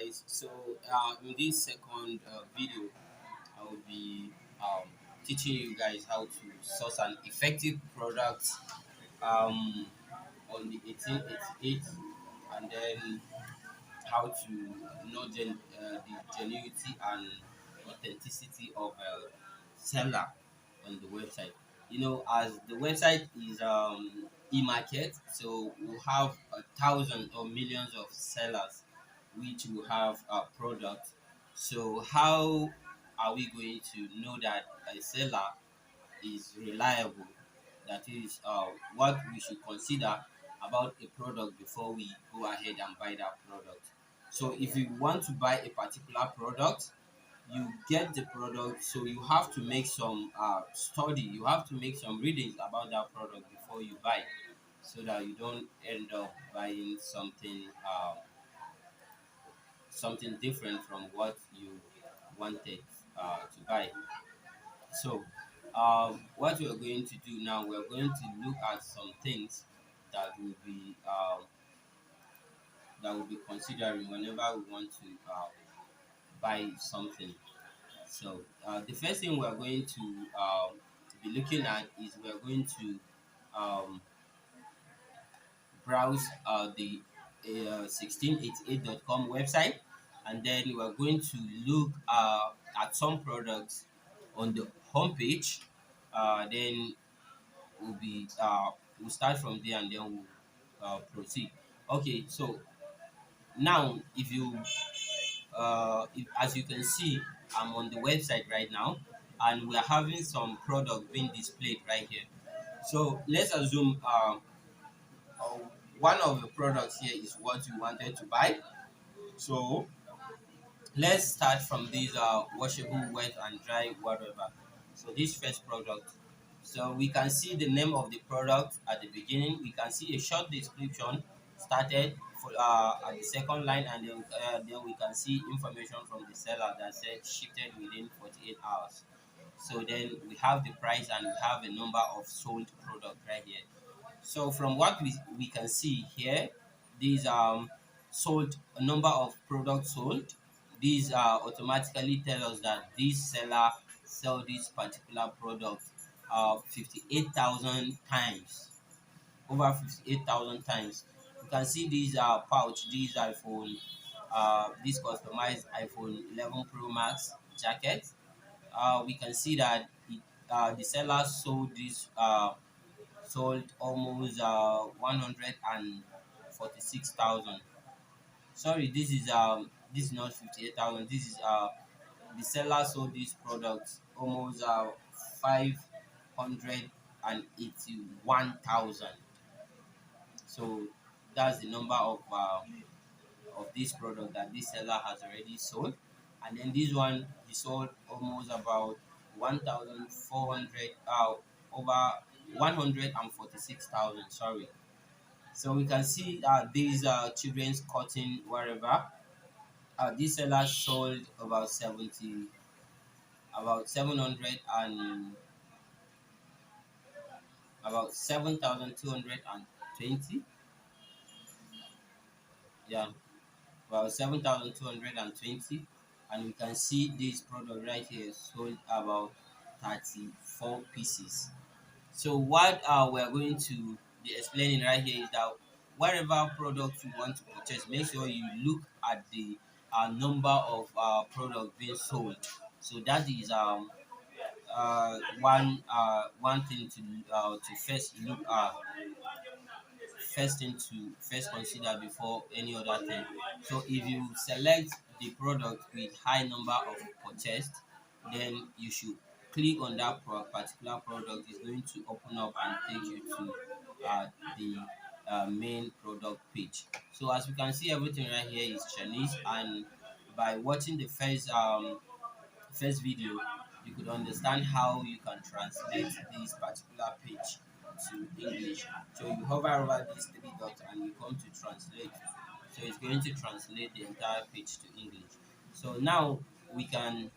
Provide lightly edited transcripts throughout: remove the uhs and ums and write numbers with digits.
guys. So in this second video, I will be teaching you guys how to source an effective product um, on the 1888, and then how to know the genuinity and authenticity of a seller on the website. As the website is e-market, so we'll have thousands or millions of sellers which will have a product. So how are we going to know that a seller is reliable? That is what we should consider about a product before we go ahead and buy that product. So if you want to buy a particular product, you get the product, so you have to make some study, you have to make some readings about that product before you buy, so that you don't end up buying something different from what you wanted to buy. So, what we are going to do now, we are going to look at some things that will be considering whenever we want to buy something. So, the first thing we are going to be looking at is we are going to um, browse the 1688.com website, and then we are going to look at some products on the homepage. Then we'll start from there, and then we'll proceed. Okay, so now as you can see, I'm on the website right now, and we are having some product being displayed right here. So let's assume uh, one of the products here is what you wanted to buy. So let's start from this washable wet and dry whatever. So this first product, so we can see the name of the product at the beginning. We can see a short description started for at the second line, and then we can see information from the seller that said shipped within 48 hours. So then we have the price, and we have a number of sold product right here. So from what we can see here, these sold a number of products sold. These automatically tell us that this seller sell this particular product 58,000 times, over 58,000 times. You can see these pouch, these this customized iPhone 11 Pro Max jacket. We can see that the seller sold almost 146,000. Sorry, this is not 58,000. This is the seller sold this product almost 581,000. So that's the number of this product that this seller has already sold. And then this one, he sold almost about 1,400, over 146,000. Sorry. So we can see these children's cotton wherever. This seller sold about 700 and about 7,220. Yeah, about 7,220. And we can see this product right here sold about 34 pieces. So what we are going to be explaining right here is that whatever product you want to purchase, make sure you look at the number of products being sold. So that is one thing to first consider before any other thing. So if you select the product with high number of purchased, then you should click on that particular product. It's going to open up and take you to the main product page. So as you can see, everything right here is Chinese, and by watching the first video, you could understand how you can translate this particular page to English. So you hover over these three dots and you come to translate. So it's going to translate the entire page to English. So now we can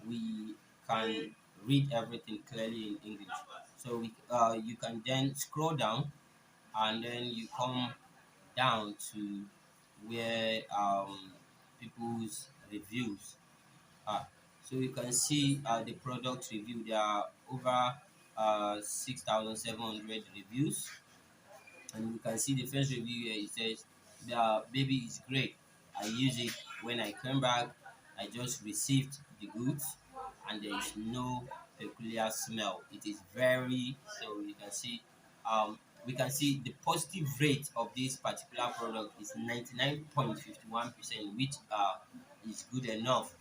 we can read everything clearly in English. So you can then scroll down, and then you come down to where people's reviews. Ah, so you can see the product review. There are over 6,700 reviews, and you can see the first review here. It says the baby is great. I use it when I came back. I just received the goods, and there is no peculiar smell. It is very, so you can see we can see the positive rate of this particular product is 99.51%, which is good enough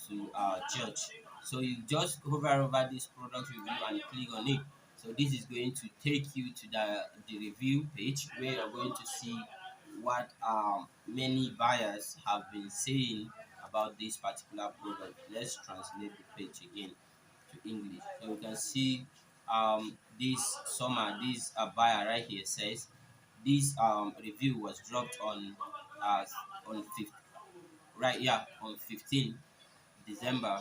to judge. So you just hover over this product review and click on it. So this is going to take you to the review page, where you're going to see what many buyers have been saying about this particular product. Let's translate the page again to English. So you can see this summer, this buyer right here says this review was dropped uh, on 5th, right, yeah, on 15 December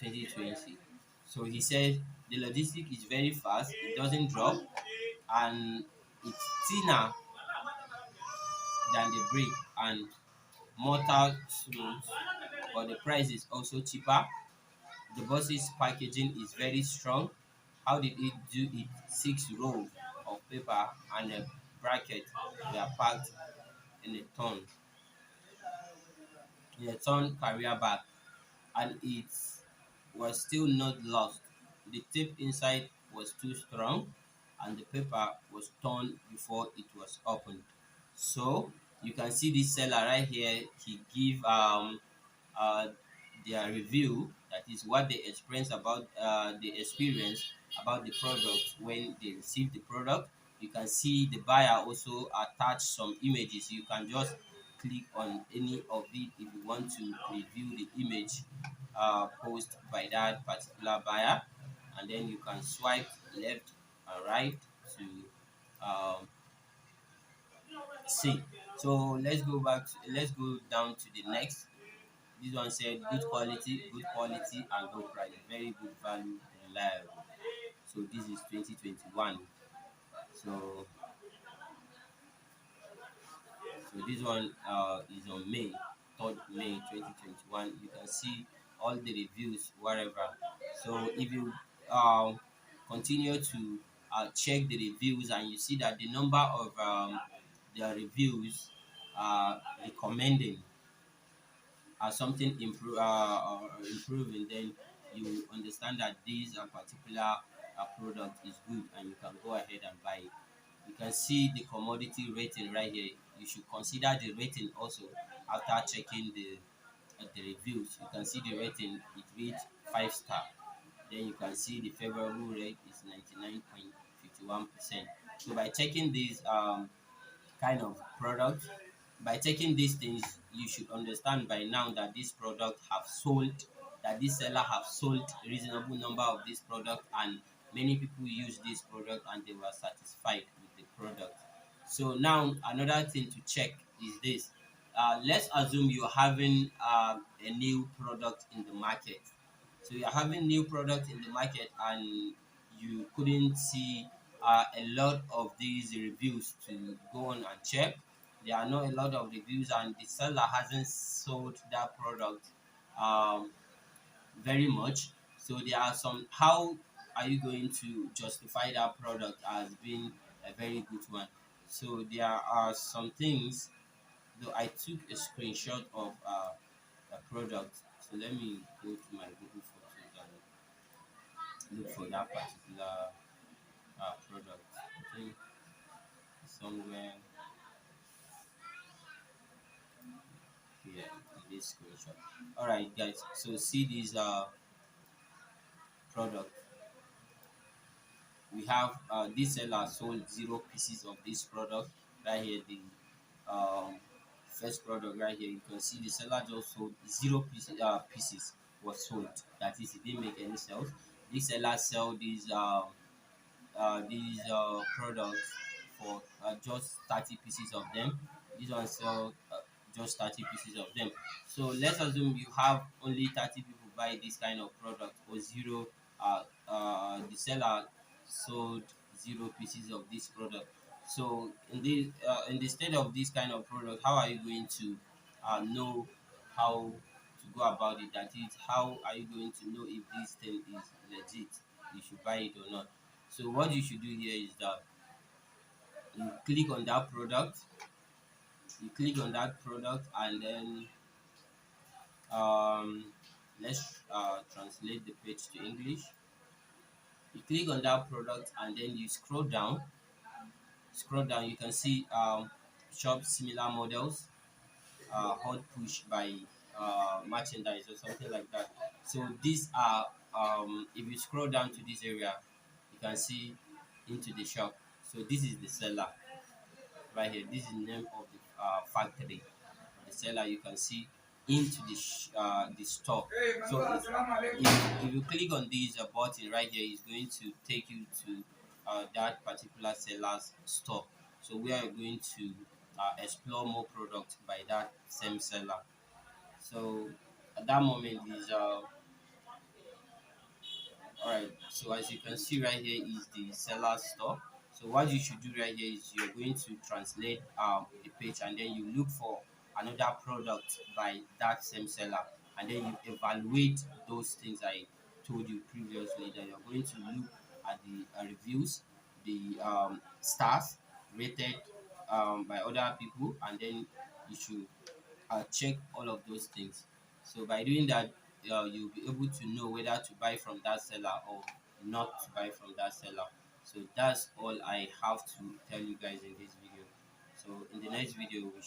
2020. So he said the logistic is very fast, it doesn't drop, and it's thinner than the brick and mortar smooth, but the price is also cheaper. The boss's packaging is very strong. How did it do it? 6 rows of paper and a bracket were packed in a ton, carrier bag, and it was still not lost. The tape inside was too strong, and the paper was torn before it was opened. So you can see this seller right here. He give uh, their review. That is what they experience about the experience about the product when they receive the product. You can see the buyer also attach some images. You can just click on any of it if you want to review the image posted by that particular buyer, and then you can swipe left and right to um, see. So let's go down to the next. This one said good quality and good price, very good value, reliable. So this is 2021. So this one is on May 3rd, May 2021. You can see all the reviews wherever. So if you um, continue to check the reviews, and you see that the number of the reviews recommending something improving, then you understand that this particular product is good, and you can go ahead and buy it. You can see the commodity rating right here. You should consider the rating also after checking the reviews. You can see the rating, it reads 5 star. Then you can see the favorable rate is 99.51%. So by checking these kind of product, by taking these things, you should understand by now that this product have sold, that this seller have sold a reasonable number of this product, and many people use this product and they were satisfied with the product. So now another thing to check is this. Let's assume you're having a new product in the market. So you're having new product in the market, and you couldn't see a lot of these reviews to go on and check. There are not a lot of reviews, and the seller hasn't sold that product um, very much. So there are some. How are you going to justify that product as being a very good one? So there are some things. Though I took a screenshot of a product. So let me go to my Google Photos and look for that particular product. I think somewhere here in this screenshot. All right, guys. So see this product. We have this seller sold 0 pieces of this product right here. The um, first product right here. You can see the seller just sold 0 pieces was sold. That is, he didn't make any sales. This seller sell these products for just 30 pieces of them. This one sell just 30 pieces of them. So let's assume you have only 30 people buy this kind of product, or zero. The seller sold 0 pieces of this product. So in the state of this kind of product, how are you going to know how to go about it. That is, how are you going to know if this thing is legit? You should buy it or not. So what you should do here is that you click on that product. You click on that product, and then um, let's translate the page to English. You click on that product, and then you scroll down. Scroll down, you can see shop similar models, hot push by merchandise or something like that. So these are if you scroll down to this area, you can see into the shop. So this is the seller right here. This is the name of the factory. The seller, you can see into the store. So if you click on this button right here, it's going to take you to that particular seller's store. So we are going to explore more products by that same seller. So at that moment is all right. So as you can see right here is the seller store. So what you should do right here is you're going to translate the page, and then you look for another product by that same seller, and then you evaluate those things I told you previously. That you're going to look at the reviews, the stars rated by other people, and then you should check all of those things. So by doing that, you'll be able to know whether to buy from that seller or not to buy from that seller. So that's all I have to tell you guys in this video. So in the next video, we shall